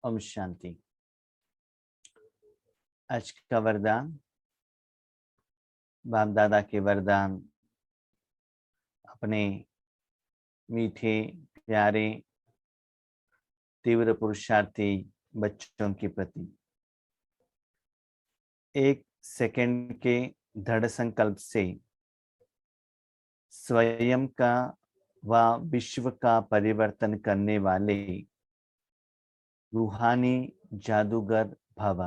ओम शांति। आज का वरदान बाप दादा के वरदान अपने मीठे प्यारे तीव्र पुरुषार्थी बच्चों के प्रति। एक सेकंड के दृढ़ संकल्प से स्वयं का व विश्व का परिवर्तन करने वाले रूहानी जादूगर भव।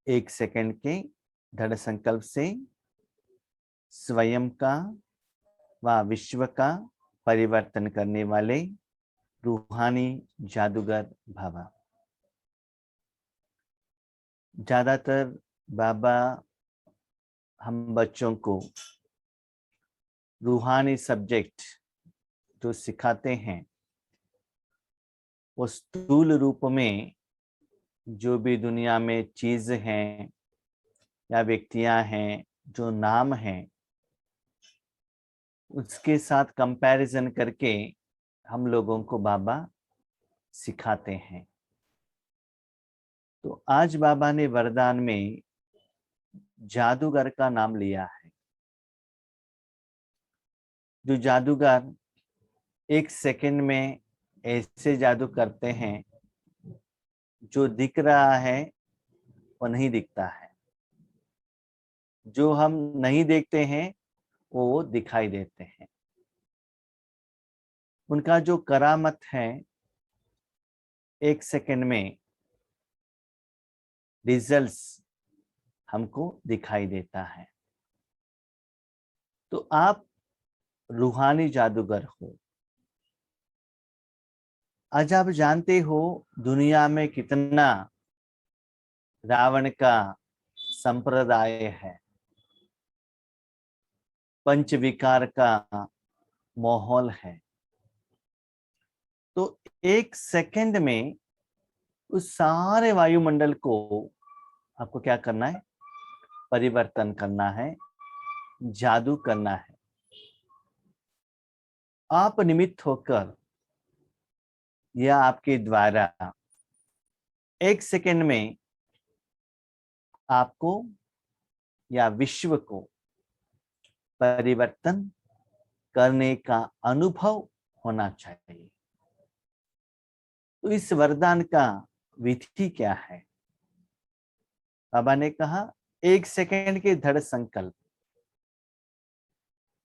एक सेकंड के दृढ़ संकल्प से स्वयं का व विश्व का परिवर्तन करने वाले रूहानी जादूगर भव। ज्यादातर बाबा हम बच्चों को रूहानी सब्जेक्ट जो सिखाते हैं वो स्थूल रूप में जो भी दुनिया में चीज हैं या व्यक्तियां हैं, जो नाम हैं, उसके साथ कंपैरिजन करके हम लोगों को बाबा सिखाते हैं। तो आज बाबा ने वरदान में जादूगर का नाम लिया है। जो जादूगर एक सेकंड में ऐसे जादू करते हैं, जो दिख रहा है वो नहीं दिखता है, जो हम नहीं देखते हैं वो दिखाई देते हैं। उनका जो करामत है, एक सेकंड में रिजल्ट्स हमको दिखाई देता है। तो आप रूहानी जादूगर हो। आज आप जानते हो दुनिया में कितना रावण का संप्रदाय है, पंच विकार का माहौल है। तो एक सेकंड में उस सारे वायुमंडल को आपको क्या करना है? परिवर्तन करना है, जादू करना है। आप निमित्त होकर या आपके द्वारा एक सेकंड में आपको या विश्व को परिवर्तन करने का अनुभव होना चाहिए। तो इस वरदान का विधि क्या है? बाबा ने कहा एक सेकंड के दृढ़ संकल्प।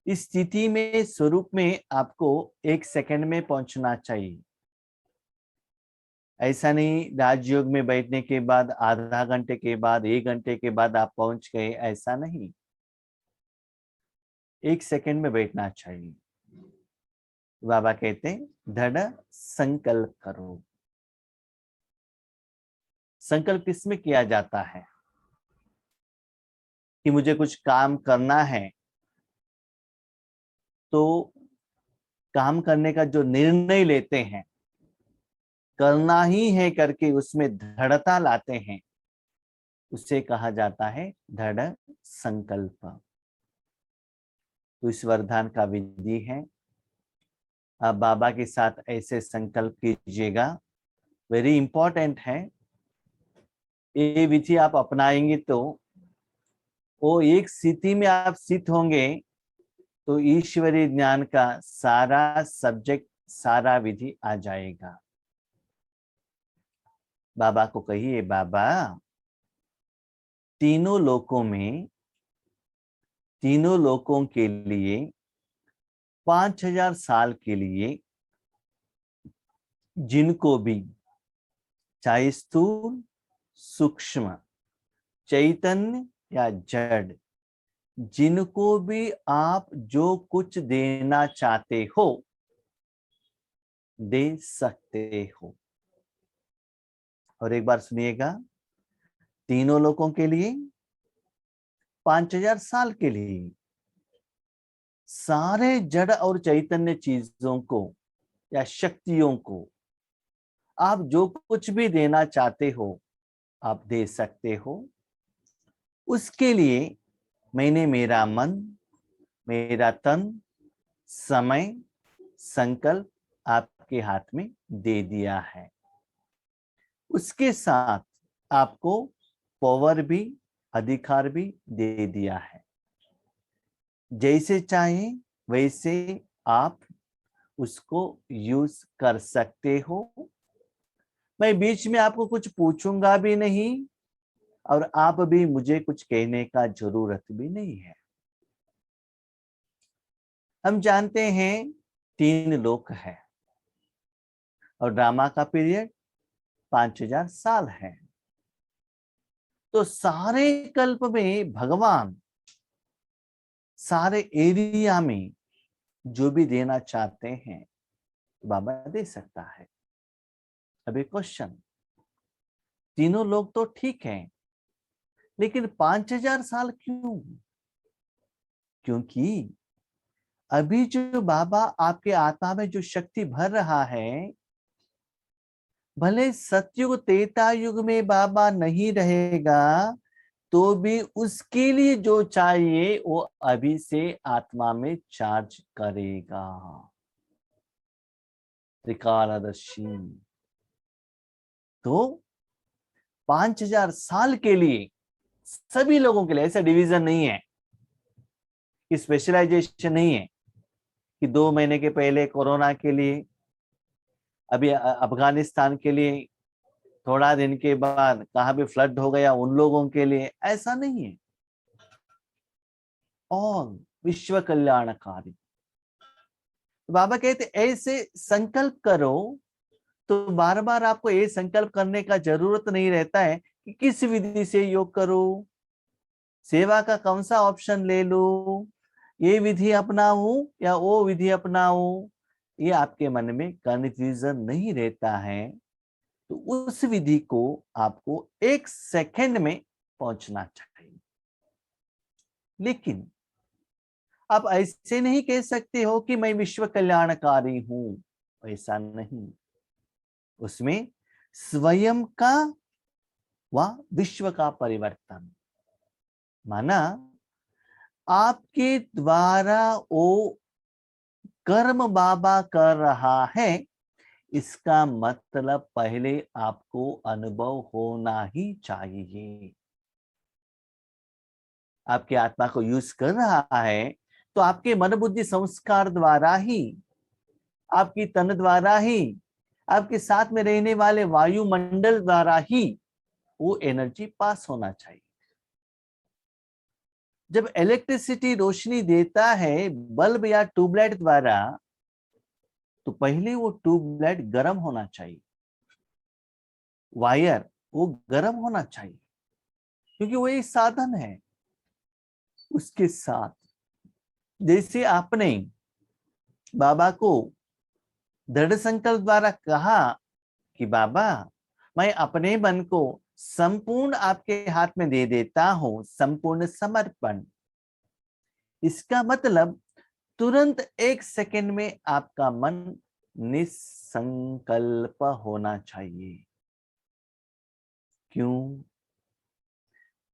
इस स्थिति में स्वरूप में आपको एक सेकंड में पहुंचना चाहिए। ऐसा नहीं राजयोग में बैठने के बाद आधा घंटे के बाद 1 घंटे के बाद आप पहुंच गए, ऐसा नहीं। एक सेकंड में बैठना चाहिए। बाबा कहते हैं दृढ़ संकल्प करो। संकल्प किसमें किया जाता है? कि मुझे कुछ काम करना है, तो काम करने का जो निर्णय लेते हैं, करना ही है करके उसमें दृढ़ता लाते हैं, उसे कहा जाता है दृढ़ संकल्प। तो इस वरदान का विधि है, आप बाबा के साथ ऐसे संकल्प कीजिएगा। वेरी इंपॉर्टेंट है। ये विधि आप अपनाएंगे तो वो एक स्थिति में आप स्थित होंगे तो ईश्वरीय ज्ञान का सारा सब्जेक्ट, सारा विधि आ जाएगा। बाबा को कहिए, बाबा तीनों लोकों के लिए 5000 साल के लिए जिनको भी चाहे स्थूल सूक्ष्म चैतन्य या जड़, जिनको भी आप जो कुछ देना चाहते हो दे सकते हो। और एक बार सुनिएगा, तीनों लोगों के लिए 5000 साल के लिए सारे जड़ और चैतन्य चीजों को या शक्तियों को आप जो कुछ भी देना चाहते हो आप दे सकते हो। उसके लिए मैंने मेरा मन, मेरा तन, समय, संकल्प आपके हाथ में दे दिया है। उसके साथ आपको पावर भी, अधिकार भी दे दिया है। जैसे चाहे वैसे आप उसको यूज कर सकते हो। मैं बीच में आपको कुछ पूछूंगा भी नहीं और आप भी मुझे कुछ कहने का जरूरत भी नहीं है। हम जानते हैं 3 लोक है और ड्रामा का पीरियड 5000 साल है। तो सारे कल्प में भगवान सारे एरिया में जो भी देना चाहते हैं बाबा दे सकता है। अभी क्वेश्चन, तीनों लोग तो ठीक हैं, लेकिन 5000 साल क्यों? क्योंकि अभी जो बाबा आपके आत्मा में जो शक्ति भर रहा है, भले सतयुग त्रेता युग में बाबा नहीं रहेगा तो भी उसके लिए जो चाहिए वो अभी से आत्मा में चार्ज करेगा। त्रिकालदर्शी। तो 5000 साल के लिए सभी लोगों के लिए, ऐसा डिवीजन नहीं है, स्पेशलाइजेशन नहीं है कि 2 महीने के पहले कोरोना के लिए, अभी अफगानिस्तान के लिए, थोड़ा दिन के बाद कहां भी फ्लड हो गया उन लोगों के लिए, ऐसा नहीं है। और विश्व कल्याणकारी। बाबा कहते ऐसे संकल्प करो तो बार बार आपको ये संकल्प करने का जरूरत नहीं रहता है कि किस विधि से योग करो, सेवा का कौन सा ऑप्शन ले लो, ये विधि अपनाऊं या वो विधि अपनाऊं। ये आपके मन में कंफ्यूजन नहीं रहता है। तो उस विधि को आपको 1 सेकंड में पहुंचना चाहिए। लेकिन आप ऐसे नहीं कह सकते हो कि मैं विश्व कल्याणकारी हूं, ऐसा नहीं। उसमें स्वयं का व विश्व का परिवर्तन, माना आपके द्वारा वो कर्म बाबा कर रहा है, इसका मतलब पहले आपको अनुभव होना ही चाहिए। आपके आत्मा को यूज कर रहा है तो आपके मन बुद्धि संस्कार द्वारा ही, आपकी तन द्वारा ही, आपके साथ में रहने वाले वायुमंडल द्वारा ही वो एनर्जी पास होना चाहिए। जब इलेक्ट्रिसिटी रोशनी देता है बल्ब या ट्यूबलाइट द्वारा, तो पहले वो ट्यूबलाइट गर्म होना चाहिए, वायर वो गर्म होना चाहिए, क्योंकि वो एक साधन है। उसके साथ जैसे आपने बाबा को दृढ़ संकल्प द्वारा कहा कि बाबा मैं अपने मन को संपूर्ण आपके हाथ में दे देता हूं, संपूर्ण समर्पण, इसका मतलब तुरंत 1 सेकंड में आपका मन निसंकल्प होना चाहिए। क्यों?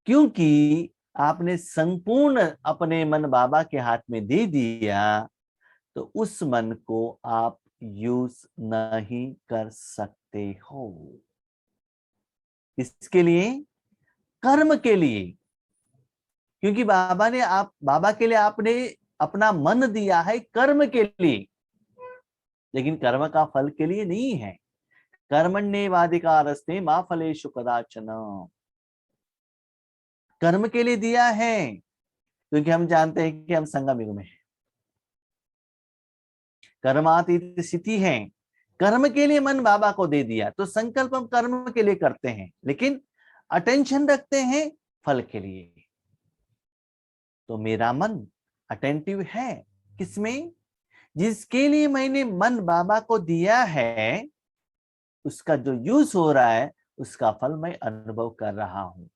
क्योंकि आपने संपूर्ण अपने मन बाबा के हाथ में दे दिया, तो उस मन को आप यूज नहीं कर सकते हो। इसके लिए, कर्म के लिए, क्योंकि बाबा के लिए आपने अपना मन दिया है कर्म के लिए, लेकिन कर्म का फल के लिए नहीं है। कर्मण्येवाधिकारस्ते मा फलेषु कदाचन। कर्म के लिए दिया है क्योंकि हम जानते हैं कि हम संगम युग में हैं, कर्मातीत स्थिति है। कर्म के लिए मन बाबा को दे दिया, तो संकल्प हम कर्म के लिए करते हैं, लेकिन अटेंशन रखते हैं फल के लिए। तो मेरा मन अटेंटिव है किसमें? जिसके लिए मैंने मन बाबा को दिया है, उसका जो यूज हो रहा है उसका फल मैं अनुभव कर रहा हूं।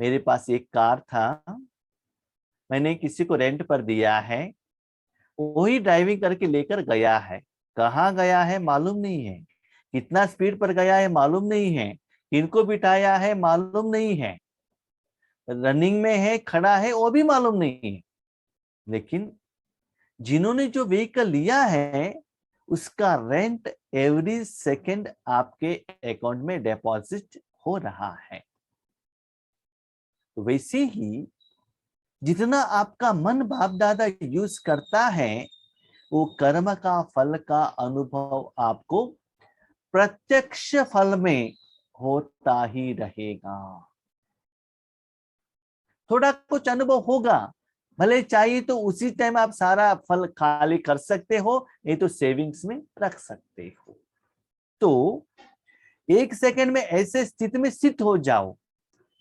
मेरे पास एक कार था, मैंने किसी को रेंट पर दिया है, वही ड्राइविंग करके लेकर गया है। कहाँ गया है मालूम नहीं है, कितना स्पीड पर गया है मालूम नहीं है, किनको बिठाया है मालूम नहीं है, रनिंग में है खड़ा है वो भी मालूम नहीं है। लेकिन जिन्होंने जो व्हीकल लिया है उसका रेंट एवरी सेकेंड आपके अकाउंट में डिपॉजिट हो रहा है। तो वैसे ही जितना आपका मन बाप दादा यूज करता है, वो कर्म का फल का अनुभव आपको प्रत्यक्ष फल में होता ही रहेगा। थोड़ा कुछ अनुभव होगा, भले चाहिए तो उसी टाइम आप सारा फल खाली कर सकते हो, नहीं तो सेविंग्स में रख सकते हो। तो 1 सेकंड में ऐसे स्थिति में स्थित हो जाओ,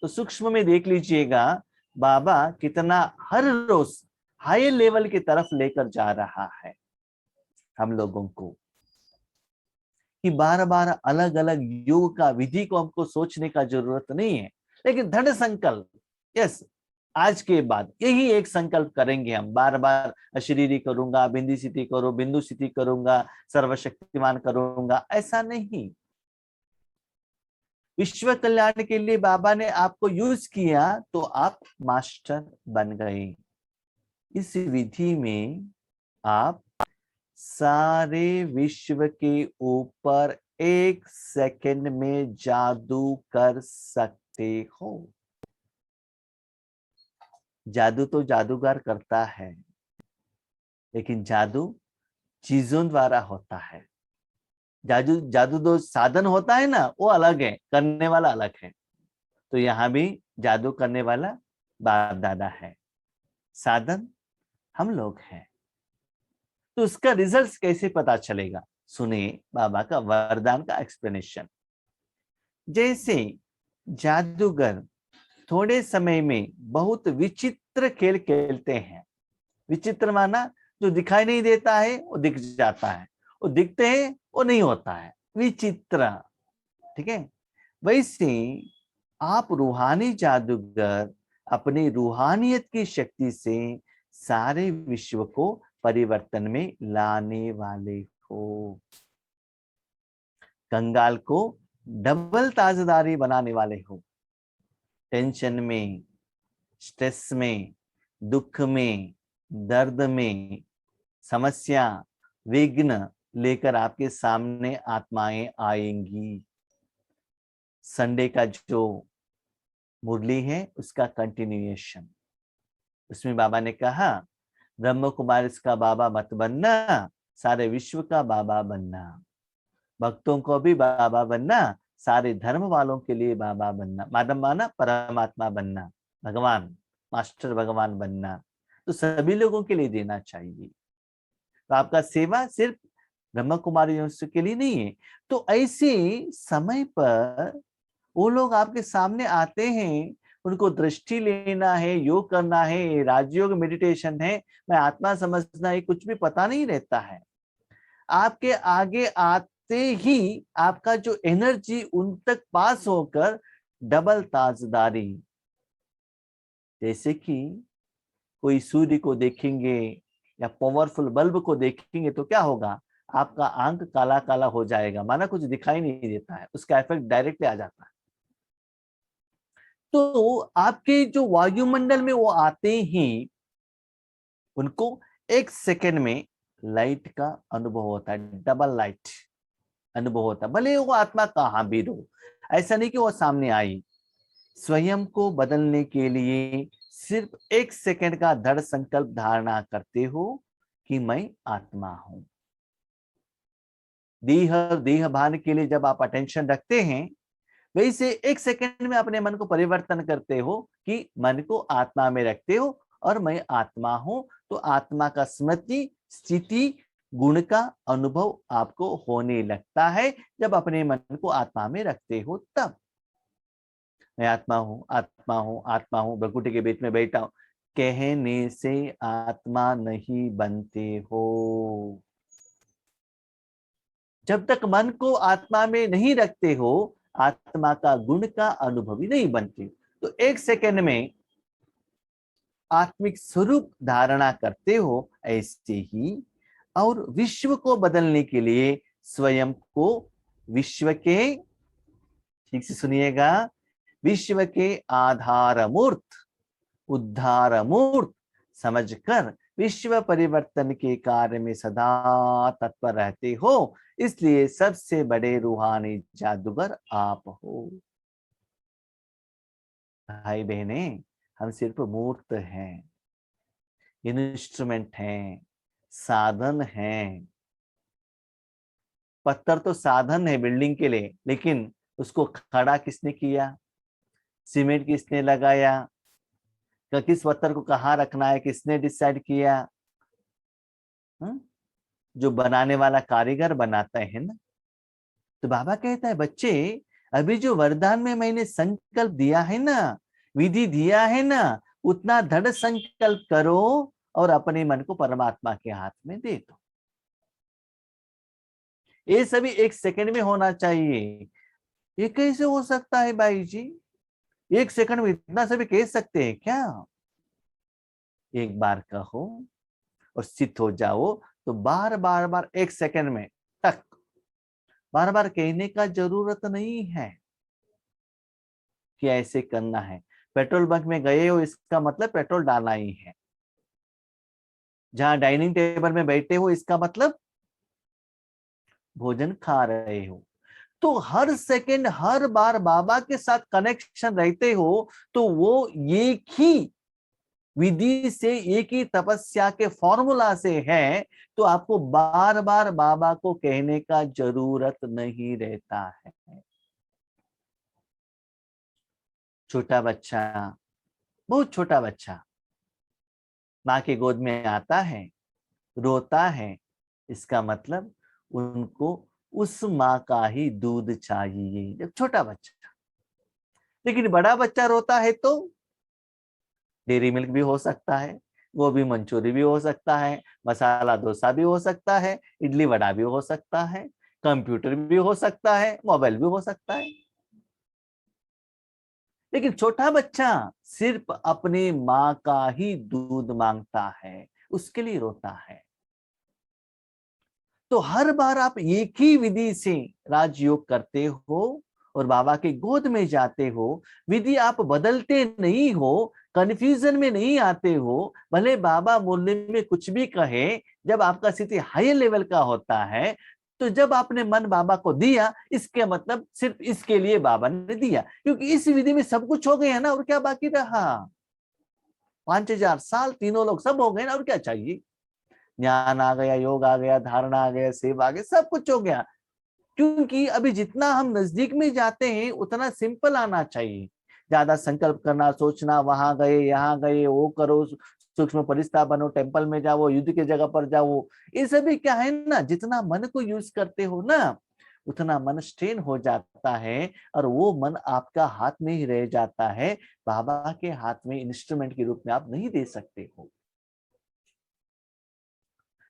तो सूक्ष्म में देख लीजिएगा बाबा कितना हर रोज हाई लेवल की तरफ लेकर जा रहा है हम लोगों को, कि बार बार अलग अलग योग का विधि को हमको सोचने का जरूरत नहीं है, लेकिन दृढ़ संकल्प, यस, आज के बाद यही एक संकल्प करेंगे हम, बार बार अशरीरी करूंगा, बिंदी स्थिति करो, बिंदु स्थिति करूंगा, सर्वशक्तिमान करूंगा, ऐसा नहीं। विश्व कल्याण के लिए बाबा ने आपको यूज किया तो आप मास्टर बन गए। इस विधि में आप सारे विश्व के ऊपर 1 सेकंड में जादू कर सकते हो। जादू तो जादूगर करता है, लेकिन जादू चीजों द्वारा होता है। जादू जादू दो साधन होता है ना, वो अलग है, करने वाला अलग है। तो यहां भी जादू करने वाला बाप दादा है, साधन हम लोग हैं। तो उसका रिजल्ट कैसे पता चलेगा? सुनिए बाबा का वरदान का एक्सप्लेनेशन। जैसे जादूगर थोड़े समय में बहुत विचित्र खेल खेलते हैं, विचित्र माना जो दिखाई नहीं देता है वो दिख जाता है, वो दिखते हैं वो नहीं होता है, विचित्र, ठीक है। वैसे आप रूहानी जादूगर अपनी रूहानियत की शक्ति से सारे विश्व को परिवर्तन में लाने वाले हो। कंगाल को डबल ताजदारी बनाने वाले हो। टेंशन में, स्ट्रेस में, दुख में, दर्द में, समस्या, विघ्न लेकर आपके सामने आत्माएं आएंगी। संडे का जो मुरली है उसका कंटिन्यूएशन, उसमें बाबा ने कहा ब्रह्म कुमारी का बाबा मत बनना, सारे विश्व का बाबा बनना, भक्तों को भी बाबा बनना, सारे धर्म वालों के लिए बाबा बनना, माधव माना परमात्मा बनना, भगवान, मास्टर भगवान बनना, तो सभी लोगों के लिए देना चाहिए। तो आपका सेवा सिर्फ ब्रह्म कुमारी के लिए नहीं है। तो ऐसे समय पर वो लोग आपके सामने आते हैं, उनको दृष्टि लेना है, योग करना है, राजयोग मेडिटेशन है, मैं आत्मा समझना है, कुछ भी पता नहीं रहता है। आपके आगे आते ही आपका जो एनर्जी उन तक पास होकर डबल ताजदारी, जैसे कि कोई सूर्य को देखेंगे या पावरफुल बल्ब को देखेंगे तो क्या होगा, आपका आंख काला काला हो जाएगा, माना कुछ दिखाई नहीं देता है, उसका इफेक्ट डायरेक्टली आ जाता है। तो आपके जो वायुमंडल में वो आते ही उनको 1 सेकंड में लाइट का अनुभव होता है, डबल लाइट अनुभव होता है, भले वो आत्मा कहां भी हो। ऐसा नहीं कि वो सामने आई। स्वयं को बदलने के लिए सिर्फ 1 सेकंड का दृढ़ संकल्प धारणा करते हो कि मैं आत्मा हूं। देह भान के लिए जब आप अटेंशन रखते हैं, वैसे 1 सेकंड में अपने मन को परिवर्तन करते हो कि मन को आत्मा में रखते हो और मैं आत्मा हूं। तो आत्मा का स्मृति, स्थिति, गुण का अनुभव आपको होने लगता है जब अपने मन को आत्मा में रखते हो। तब मैं आत्मा हूं, आत्मा हूं, आत्मा हूं, भ्रकुटी के बीच में बैठा हूं कहने से आत्मा नहीं बनते हो। जब तक मन को आत्मा में नहीं रखते हो, आत्मा का गुण का अनुभवी नहीं बनती। तो 1 सेकंड में आत्मिक स्वरूप धारणा करते हो ऐसे ही, और विश्व को बदलने के लिए स्वयं को विश्व के, ठीक से सुनिएगा, विश्व के आधार मूर्त, उद्धार मूर्त समझकर विश्व परिवर्तन के कार्य में सदा तत्पर रहते हो, इसलिए सबसे बड़े रूहानी जादूगर आप हो। भाई बहने, हम सिर्फ मूर्त हैं, इंस्ट्रूमेंट हैं, साधन हैं। पत्थर तो साधन है बिल्डिंग के लिए, लेकिन उसको खड़ा किसने किया, सीमेंट किसने लगाया, किस पत्थर को कहाँ रखना है किसने डिसाइड किया? हुँ? जो बनाने वाला कारीगर बनाता है ना। तो बाबा कहता है बच्चे, अभी जो वरदान में मैंने संकल्प दिया है ना, विधि दिया है ना, उतना दृढ़ संकल्प करो और अपने मन को परमात्मा के हाथ में दे दो। ये सभी 1 सेकंड में होना चाहिए। ये कैसे हो सकता है भाई जी? 1 सेकंड में इतना सभी कह सकते हैं क्या? एक बार कहो और स्थित हो जाओ, तो बार बार बार 1 सेकंड में तक बार बार कहने का जरूरत नहीं है कि ऐसे करना है। पेट्रोल बंक में गए हो, इसका मतलब पेट्रोल डालना ही है। जहां डाइनिंग टेबल में बैठे हो, इसका मतलब भोजन खा रहे हो। तो हर सेकंड हर बार बाबा के साथ कनेक्शन रहते हो, तो वो एक ही विधि से, एक ही तपस्या के फॉर्मूला से है, तो आपको बार बार बाबा को कहने का जरूरत नहीं रहता है। छोटा बच्चा, बहुत छोटा बच्चा माँ के गोद में आता है, रोता है, इसका मतलब उनको उस माँ का ही दूध चाहिए, जब छोटा बच्चा। लेकिन बड़ा बच्चा रोता है तो डेयरी मिल्क भी हो सकता है, गोभी मंचूरी भी हो सकता है, मसाला डोसा भी हो सकता है, इडली वड़ा भी हो सकता है, कंप्यूटर भी हो सकता है, मोबाइल भी हो सकता है। लेकिन छोटा बच्चा सिर्फ अपनी माँ का ही दूध मांगता है, उसके लिए रोता है। तो हर बार आप एक ही विधि से राजयोग करते हो और बाबा के गोद में जाते हो। विधि आप बदलते नहीं हो, कंफ्यूजन में नहीं आते हो। भले बाबा मुरली में कुछ भी कहे, जब आपका स्थिति हाई लेवल का होता है, तो जब आपने मन बाबा को दिया, इसके मतलब सिर्फ इसके लिए बाबा ने दिया, क्योंकि इस विधि में सब कुछ हो गया ना, और क्या बाकी रहा? 5000 साल तीनों लोग सब हो गए ना, और क्या चाहिए? ज्ञान आ गया, योग आ गया, धारणा आ गया, सेवा आ गया, सब कुछ हो गया। क्योंकि अभी जितना हम नजदीक में जाते हैं, उतना सिंपल आना चाहिए। ज्यादा संकल्प करना, सोचना, वहां गए यहाँ गए, वो करो, सूक्ष्म परिस्था बनो, टेम्पल में जाओ, युद्ध की जगह पर जाओ, ये सभी क्या है ना, जितना मन को यूज करते हो ना, उतना मन स्ट्रेन हो जाता है, और वो मन आपका हाथ में ही रह जाता है। बाबा के हाथ में इंस्ट्रूमेंट के रूप में आप नहीं दे सकते हो।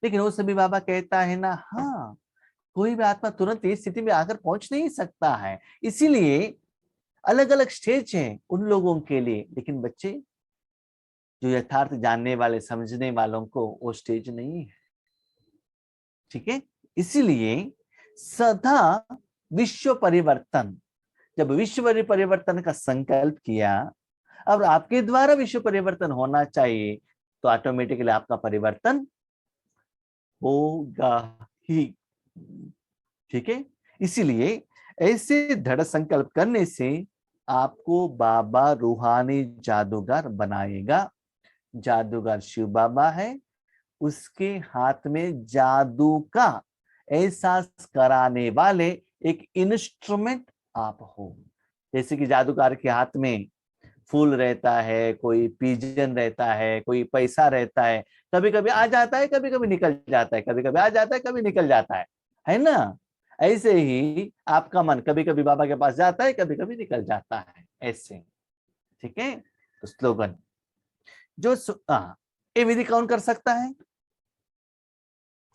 लेकिन वो सभी बाबा कहता है ना, हाँ, कोई भी आत्मा तुरंत इस स्थिति में आकर पहुंच नहीं सकता है, इसीलिए अलग अलग स्टेज हैं उन लोगों के लिए। लेकिन बच्चे, जो यथार्थ जानने वाले, समझने वालों को वो स्टेज नहीं है। ठीक है, इसीलिए सदा विश्व परिवर्तन, जब विश्व परिवर्तन का संकल्प किया, अब आपके द्वारा विश्व परिवर्तन होना चाहिए, तो ऑटोमेटिकली आपका परिवर्तन होगा ही। ठीक है, इसीलिए ऐसे दृढ़ संकल्प करने से आपको बाबा रूहानी जादूगर बनाएगा। जादूगर शिव बाबा है, उसके हाथ में जादू का एहसास कराने वाले एक इंस्ट्रूमेंट आप हो। जैसे कि जादूगर के हाथ में फूल रहता है, कोई पिजन रहता है, कोई पैसा रहता है, कभी कभी आ जाता है, कभी कभी निकल जाता है, कभी कभी आ जाता है, कभी निकल जाता है ना? ऐसे ही आपका मन कभी कभी बाबा के पास जाता है, कभी कभी निकल जाता है, ऐसे। ठीक है, तो स्लोगन जो ये विधि कौन कर सकता है?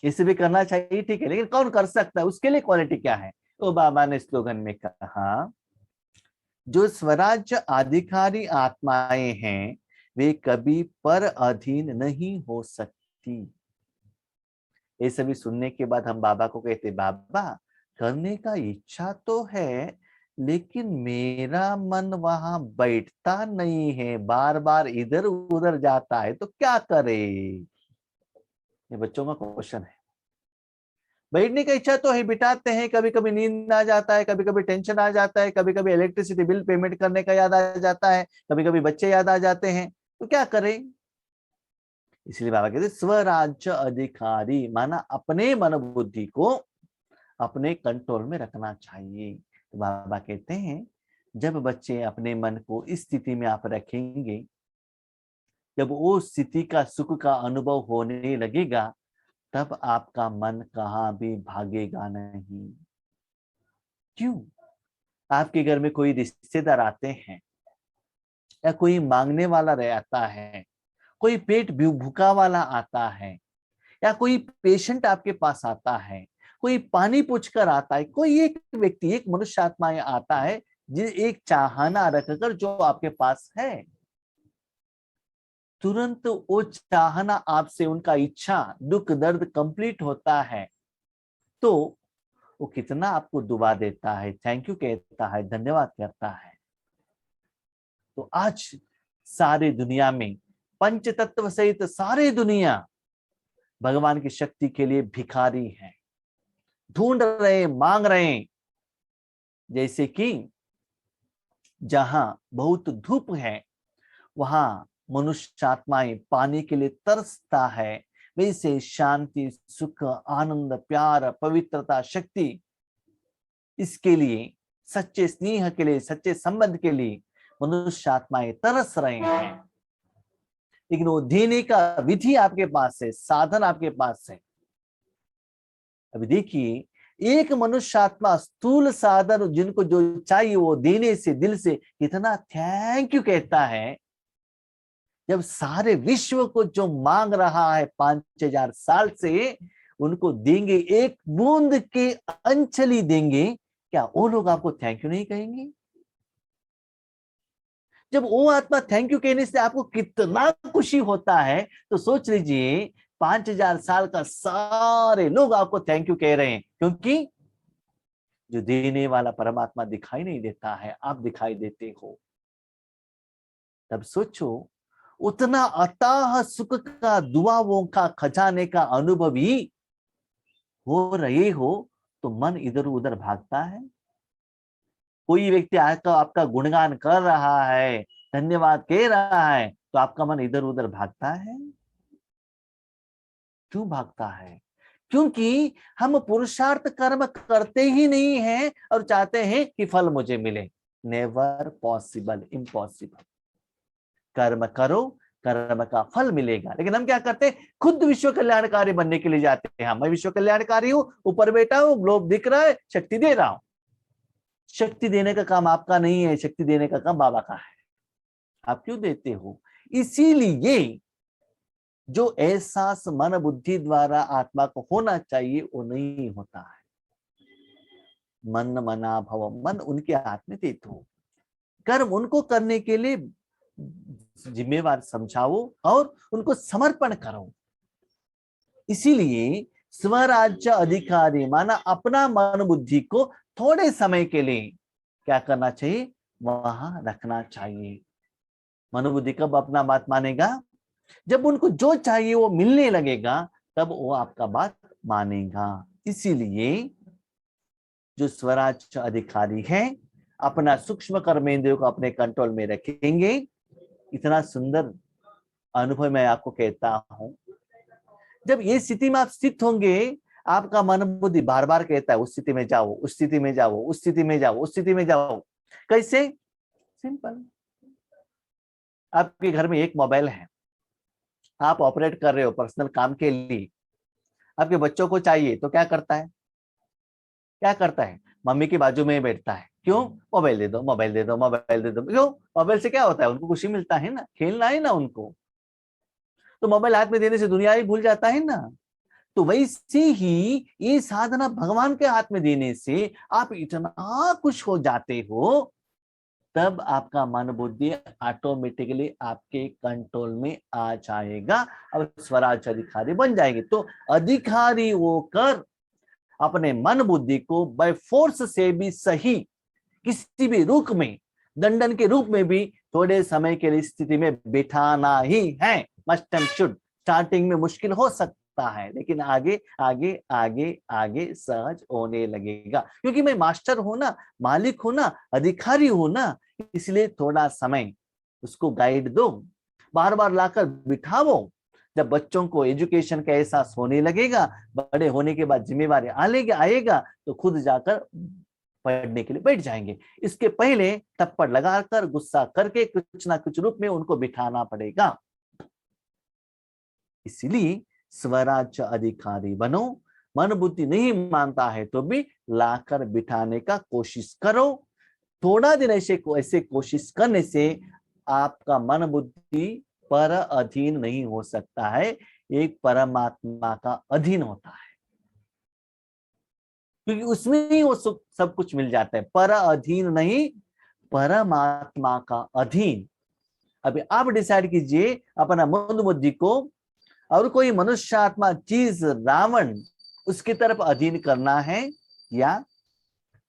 इसे भी करना चाहिए, ठीक है, लेकिन कौन कर सकता है, उसके लिए क्वालिटी क्या है? तो बाबा ने स्लोगन में कहा, जो स्वराज्य अधिकारी आत्माएं हैं, वे कभी पर अधीन नहीं हो सकती। ये सभी सुनने के बाद हम बाबा को कहते, बाबा करने का इच्छा तो है, लेकिन मेरा मन वहां बैठता नहीं है, बार बार इधर उधर जाता है, तो क्या करे? ये बच्चों का क्वेश्चन है। बैठने का इच्छा तो है, बिठाते हैं, कभी कभी नींद आ जाता है, कभी कभी टेंशन आ जाता है, कभी कभी इलेक्ट्रिसिटी बिल पेमेंट करने का याद आ जाता है, कभी कभी बच्चे याद आ जाते हैं, तो क्या करें? इसलिए बाबा कहते स्वराज्य अधिकारी माना अपने मन बुद्धि को अपने कंट्रोल में रखना चाहिए। तो बाबा कहते हैं जब बच्चे अपने मन को इस स्थिति में आप रखेंगे, जब वो स्थिति का सुख का अनुभव होने लगेगा, तब आपका मन कहाँ भी भागेगा नहीं। क्यों? आपके घर में कोई रिश्तेदार आते हैं, या कोई मांगने वाला रहता है, कोई पेट भूखा वाला आता है, या कोई पेशेंट आपके पास आता है, कोई पानी पूछकर आता है, कोई एक व्यक्ति, एक मनुष्य आत्मा आता है, एक चाहना रखकर जो आपके पास है, तुरंत वो चाहना आपसे, उनका इच्छा दुख दर्द कंप्लीट होता है, तो वो कितना आपको दुआ देता है, थैंक यू कहता है, धन्यवाद करता है। तो आज सारी दुनिया में पंच तत्व सहित सारी दुनिया भगवान की शक्ति के लिए भिखारी है, ढूंढ रहे, मांग रहे। जैसे कि जहां बहुत धूप है वहां मनुष्य आत्माएं पानी के लिए तरसता है, वैसे शांति, सुख, आनंद, प्यार, पवित्रता, शक्ति, इसके लिए, सच्चे स्नेह के लिए, सच्चे संबंध के लिए मनुष्य आत्माएं तरस रहे हैं। लेकिन वो देने का विधि आपके पास है, साधन आपके पास है। अभी देखिए, एक मनुष्य आत्मा स्थूल साधन जिनको जो चाहिए वो देने से, दिल से कितना थैंक यू कहता है, जब सारे विश्व को जो मांग रहा है 5000 साल से, उनको देंगे, एक बूंद के अंचली देंगे, क्या वो लोग आपको थैंक यू नहीं कहेंगे? जब वो आत्मा थैंक यू कहने से आपको कितना खुशी होता है, तो सोच लीजिए 5000 साल का सारे लोग आपको थैंक यू कह रहे हैं, क्योंकि जो देने वाला परमात्मा दिखाई नहीं देता है, आप दिखाई देते हो। तब सोचो, उतना अथाह सुख का, दुआओं का खजाने का अनुभव ही हो रहे हो, तो मन इधर उधर भागता है? कोई व्यक्ति आकर आपका गुणगान कर रहा है, धन्यवाद कह रहा है, तो आपका मन इधर उधर भागता है? क्यों भागता है? क्योंकि हम पुरुषार्थ कर्म करते ही नहीं हैं और चाहते हैं कि फल मुझे मिले। Never possible, impossible. कर्म करो, कर्म का फल मिलेगा। लेकिन हम क्या करते हैं? खुद विश्व कल्याणकारी बनने के लिए जाते हैं। मैं विश्व कल्याणकारी हूं, ऊपर बैठा हूं, ग्लोब दिख रहा है, शक्ति दे रहा हूं। शक्ति देने का काम आपका नहीं है, शक्ति देने का काम बाबा का है। आप क्यों देते हो? इसीलिए जो एहसास मन बुद्धि द्वारा आत्मा को होना चाहिए वो नहीं होता है। मन मना भव, मन उनके हाथ में दे दो, कर्म उनको करने के लिए जिम्मेवार समझाओ और उनको समर्पण करो। इसीलिए स्वराज्य अधिकारी माना अपना मन बुद्धि को थोड़े समय के लिए क्या करना चाहिए? वहां रखना चाहिए। मन बुद्धि कब अपना बात मानेगा? जब उनको जो चाहिए वो मिलने लगेगा, तब वो आपका बात मानेगा। इसीलिए जो स्वराज्य अधिकारी है अपना सूक्ष्म कर्मेंद्रियों को अपने कंट्रोल में रखेंगे। इतना सुंदर अनुभव मैं आपको कहता हूं, जब ये स्थिति में आप स्थित होंगे, आपका मन बुद्धि बार बार कहता है उस स्थिति में जाओ, उस स्थिति में जाओ, उस स्थिति में जाओ, उस स्थिति में जाओ। कैसे? सिंपल। आपके घर में एक मोबाइल है, आप ऑपरेट कर रहे हो पर्सनल काम के लिए, आपके बच्चों को चाहिए तो क्या करता है? क्या करता है? मम्मी के बाजू में बैठता है। क्यों? मोबाइल दे दो, मोबाइल दे दो, मोबाइल दे दो। क्यों? मोबाइल से क्या होता है? उनको खुशी मिलता है ना, खेलना है ना उनको, तो मोबाइल हाथ में देने से दुनिया ही भूल जाता है ना। तो वैसे ही ये साधना भगवान के हाथ में देने से आप इतना खुश हो जाते हो, तब आपका मन बुद्धि ऑटोमेटिकली आपके कंट्रोल में आ जाएगा और स्वराज अधिकारी बन जाएंगे। तो अधिकारी होकर अपने मन बुद्धि को बाय फोर्स से भी सही, किसी भी रूप में, दंडन के रूप में भी थोड़े समय के लिए स्थिति में बिठाना ही है। Must and should. स्टार्टिंग में मुश्किल हो सकता लगता है, लेकिन आगे आगे आगे आगे सहज होने लगेगा, क्योंकि मैं मास्टर हूं ना, मालिक हूं ना, अधिकारी हूं ना, इसलिए थोड़ा समय उसको गाइड दो, बार बार लाकर बिठाओ। जब बच्चों को एजुकेशन का एहसास होने लगेगा, बड़े होने के बाद जिम्मेवारी आएगा तो खुद जाकर पढ़ने के लिए बैठ जाएंगे। इसके पहले थप्पड़ लगाकर गुस्सा करके कुछ ना कुछ रूप में उनको बिठाना पड़ेगा। इसलिए स्वराज्य अधिकारी बनो, मन बुद्धि नहीं मानता है तो भी लाकर बिठाने का कोशिश करो। थोड़ा दिन ऐसे कोशिश करने से आपका मन बुद्धि पर अधीन नहीं हो सकता है, एक परमात्मा का अधीन होता है, क्योंकि उसमें ही वो सुख सब कुछ मिल जाता है। पर अधीन नहीं, परमात्मा का अधीन। अभी आप डिसाइड कीजिए अपना मन बुद्धि को और कोई मनुष्य आत्मा चीज रावण उसकी तरफ अधीन करना है या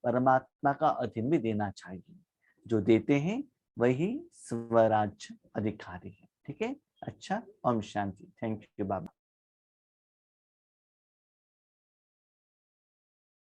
परमात्मा का अधीन भी देना चाहिए। जो देते हैं वही स्वराज्य अधिकारी है। ठीक है, अच्छा, Om Shanti. Thank you Baba.